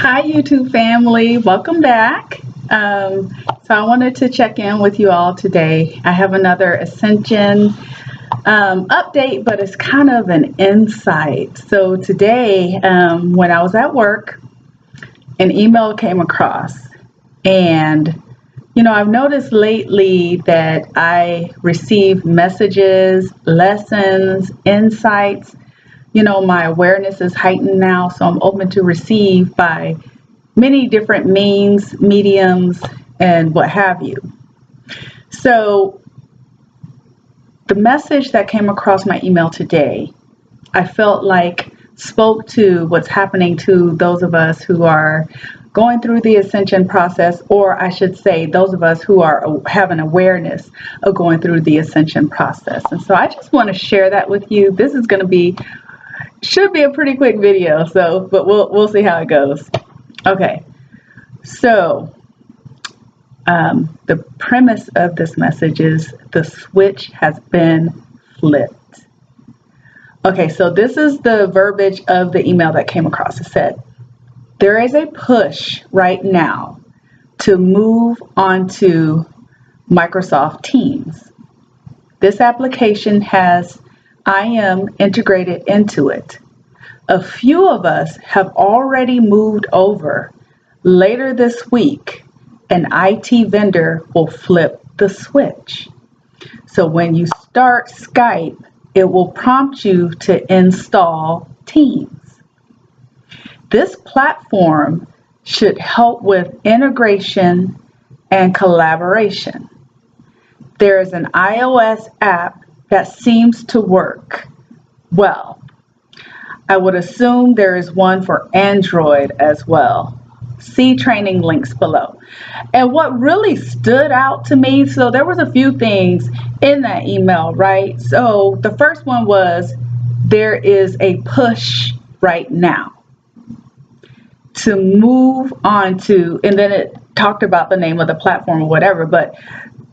Hi, YouTube family. Welcome back. So I wanted to check in with you all today. I have another Ascension update, but it's kind of an insight. So today, when I was at work, an email came across, and I've noticed lately that I receive messages, lessons, insights. My awareness is heightened now, so I'm open to receive by many different means, mediums, and what have you. So the message that came across my email today, I felt like spoke to what's happening to those of us who are going through the ascension process, or I should say those of us who have an awareness of going through the ascension process. And so I just want to share that with you. This is going to should be a pretty quick video, but we'll see how it goes. Okay, so the premise of this message is the switch has been flipped. Okay, so this is the verbiage of the email that came across. It said, there is a push right now to move onto Microsoft Teams. This application has IM integrated into it. A few of us have already moved over. Later this week, an IT vendor will flip the switch. So when you start Skype, it will prompt you to install Teams. This platform should help with integration and collaboration. There is an iOS app that seems to work well. I would assume there is one for Android as well. See training links below. And what really stood out to me, so there was a few things in that email, right? So the first one was, there is a push right now to move on to, and then it talked about the name of the platform or whatever, but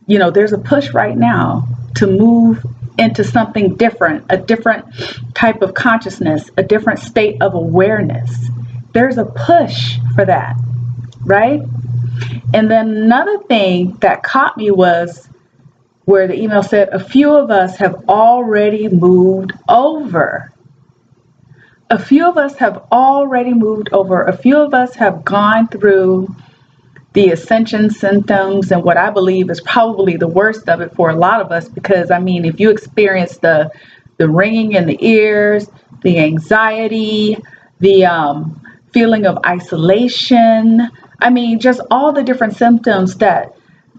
there's a push right now to move into something different, a different type of consciousness, a different state of awareness. There's a push for that, right? And then another thing that caught me was where the email said, a few of us have already moved over. A few of us have already moved over. A few of us have gone through the ascension symptoms, and what I believe is probably the worst of it for a lot of us, because if you experience the ringing in the ears, the anxiety, the feeling of isolation, just all the different symptoms that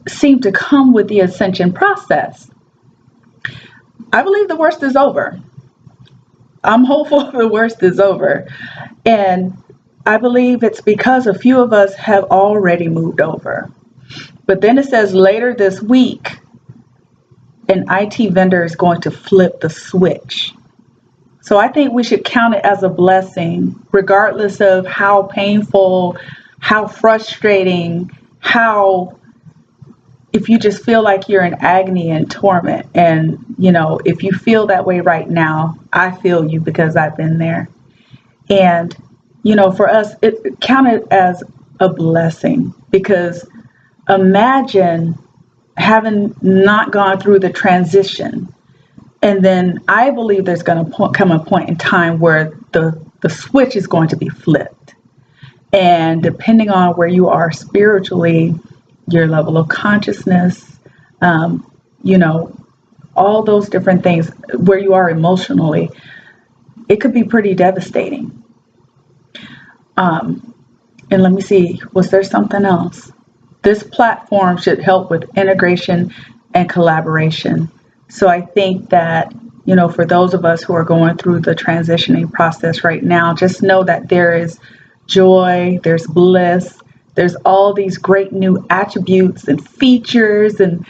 seem to come with the ascension process, I believe the worst is over. I'm hopeful the worst is over. And I believe it's because a few of us have already moved over. But then it says later this week, an IT vendor is going to flip the switch. So I think we should count it as a blessing, regardless of how painful, how frustrating, if you just feel like you're in agony and torment. And, if you feel that way right now, I feel you because I've been there. And for us, it counted as a blessing, because imagine having not gone through the transition. And then I believe there's going to come a point in time where the switch is going to be flipped. And depending on where you are spiritually, your level of consciousness, all those different things, where you are emotionally, it could be pretty devastating. And let me see, was there something else? This platform should help with integration and collaboration. So I think that, for those of us who are going through the transitioning process right now, just know that there is joy, there's bliss, there's all these great new attributes and features and,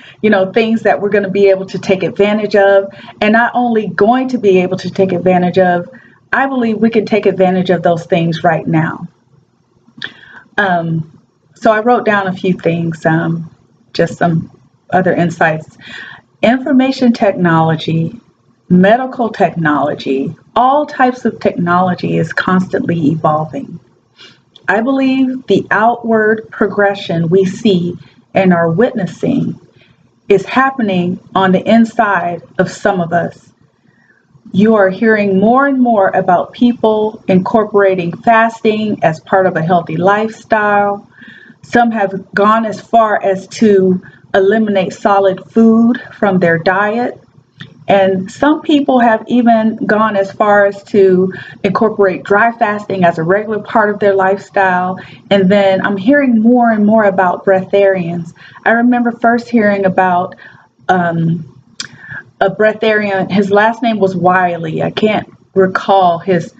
things that we're going to be able to take advantage of. And not only going to be able to take advantage of, I believe we can take advantage of those things right now. So I wrote down a few things, just some other insights. Information technology, medical technology, all types of technology is constantly evolving. I believe the outward progression we see and are witnessing is happening on the inside of some of us. You are hearing more and more about people incorporating fasting as part of a healthy lifestyle. Some have gone as far as to eliminate solid food from their diet. And some people have even gone as far as to incorporate dry fasting as a regular part of their lifestyle. And then I'm hearing more and more about breatharians. I remember first hearing about a breatharian. His last name was Wiley. I can't recall his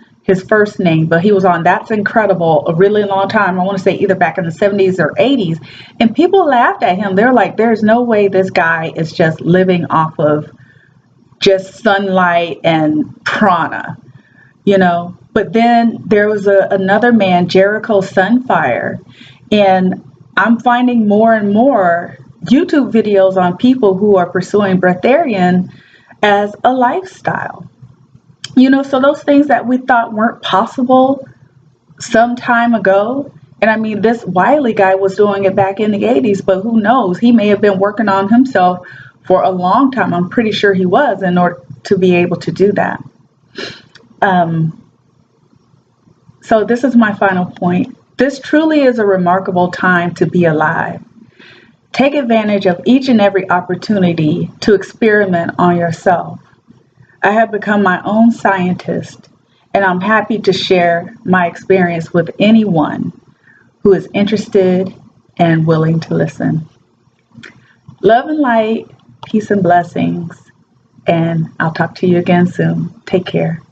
first name, but he was on That's Incredible a really long time. I want to say either back in the 70s or 80s. And people laughed at him. They're like, there's no way this guy is just living off of just sunlight and prana, But then there was another man, Jericho Sunfire, and I'm finding more and more YouTube videos on people who are pursuing breatharian as a lifestyle. So those things that we thought weren't possible some time ago. And I mean, this Wiley guy was doing it back in the 80s, but who knows? He may have been working on himself for a long time. I'm pretty sure he was, in order to be able to do that. So this is my final point. This truly is a remarkable time to be alive. Take advantage of each and every opportunity to experiment on yourself. I have become my own scientist, and I'm happy to share my experience with anyone who is interested and willing to listen. Love and light, peace and blessings, and I'll talk to you again soon. Take care.